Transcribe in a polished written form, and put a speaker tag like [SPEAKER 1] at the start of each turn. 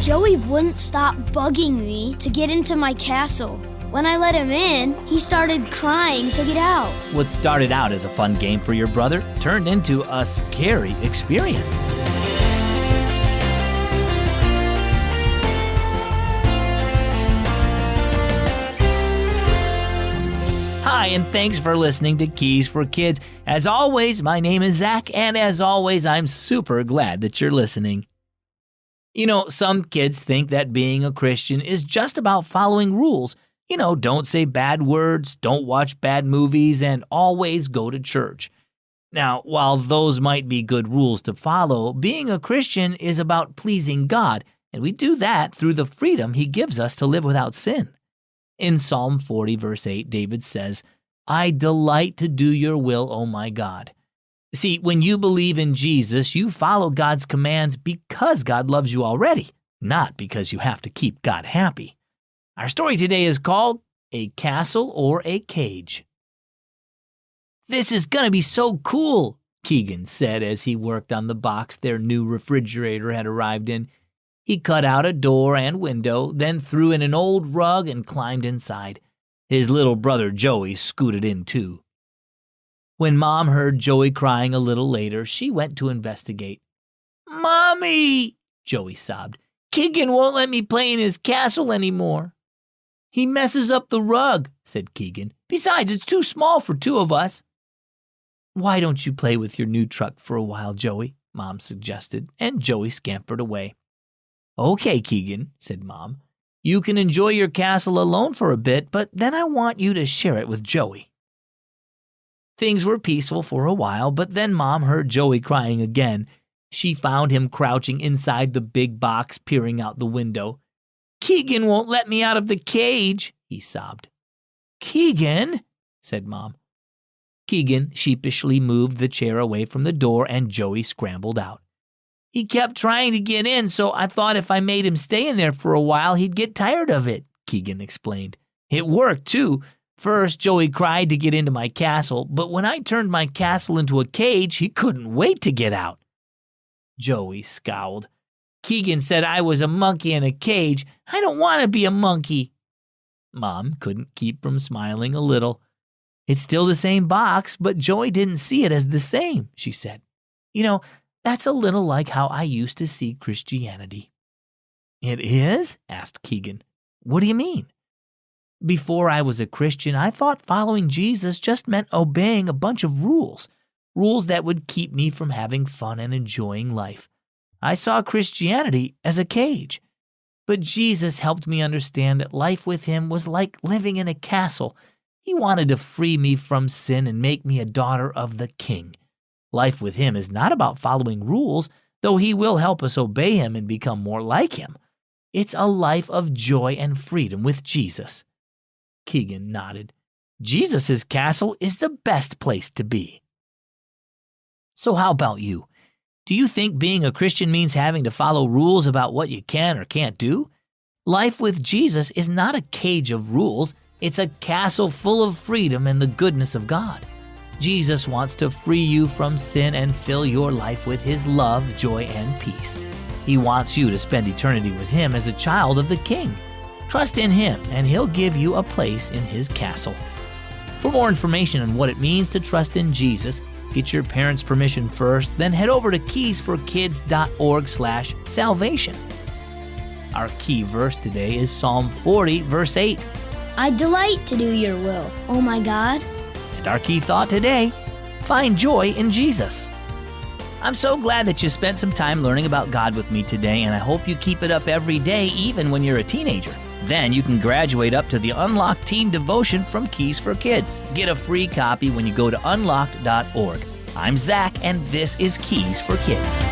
[SPEAKER 1] Joey wouldn't stop bugging me to get into my castle. When I let him in, he started crying to get out.
[SPEAKER 2] What started out as a fun game for your brother turned into a scary experience. Hi, and thanks for listening to Keys for Kids. As always, my name is Zach, and as always, I'm super glad that you're listening. You know, some kids think that being a Christian is just about following rules. You know, don't say bad words, don't watch bad movies, and always go to church. Now, while those might be good rules to follow, being a Christian is about pleasing God, and we do that through the freedom He gives us to live without sin. In Psalm 40, verse 8, David says, "I delight to do your will, O my God." See, when you believe in Jesus, you follow God's commands because God loves you already, not because you have to keep God happy. Our story today is called A Castle or a Cage. "This is going to be so cool," Kegan said as he worked on the box their new refrigerator had arrived in. He cut out a door and window, then threw in an old rug and climbed inside. His little brother Joey scooted in too. When Mom heard Joey crying a little later, she went to investigate. "Mommy," Joey sobbed, "Kegan won't let me play in his castle anymore." "He messes up the rug," said Kegan. "Besides, it's too small for two of us." "Why don't you play with your new truck for a while, Joey?" Mom suggested, and Joey scampered away. "Okay, Kegan," said Mom. "You can enjoy your castle alone for a bit, but then I want you to share it with Joey." Things were peaceful for a while, but then Mom heard Joey crying again. She found him crouching inside the big box, peering out the window. "Kegan won't let me out of the cage," he sobbed. "Kegan," said Mom. Kegan sheepishly moved the chair away from the door, and Joey scrambled out. "He kept trying to get in, so I thought if I made him stay in there for a while, he'd get tired of it," Kegan explained. "It worked, too. First, Joey cried to get into my castle, but when I turned my castle into a cage, he couldn't wait to get out." Joey scowled. "Kegan said I was a monkey in a cage. I don't want to be a monkey." Mom couldn't keep from smiling a little. "It's still the same box, but Joey didn't see it as the same," she said. "You know, that's a little like how I used to see Christianity." "It is?" asked Kegan. "What do you mean?" "Before I was a Christian, I thought following Jesus just meant obeying a bunch of rules that would keep me from having fun and enjoying life. I saw Christianity as a cage. But Jesus helped me understand that life with Him was like living in a castle. He wanted to free me from sin and make me a daughter of the King. Life with Him is not about following rules, though He will help us obey Him and become more like Him. It's a life of joy and freedom with Jesus." Kegan nodded. "Jesus' castle is the best place to be." So how about you? Do you think being a Christian means having to follow rules about what you can or can't do? Life with Jesus is not a cage of rules. It's a castle full of freedom and the goodness of God. Jesus wants to free you from sin and fill your life with His love, joy, and peace. He wants you to spend eternity with Him as a child of the King. Trust in Him, and He'll give you a place in His castle. For more information on what it means to trust in Jesus, get your parents' permission first, then head over to keysforkids.org/salvation. Our key verse today is Psalm 40, verse 8.
[SPEAKER 1] "I delight to do your will, O my God."
[SPEAKER 2] And our key thought today, find joy in Jesus. I'm so glad that you spent some time learning about God with me today, and I hope you keep it up every day, even when you're a teenager. Then you can graduate up to the Unlocked Teen Devotion from Keys for Kids. Get a free copy when you go to unlocked.org. I'm Zach, and this is Keys for Kids.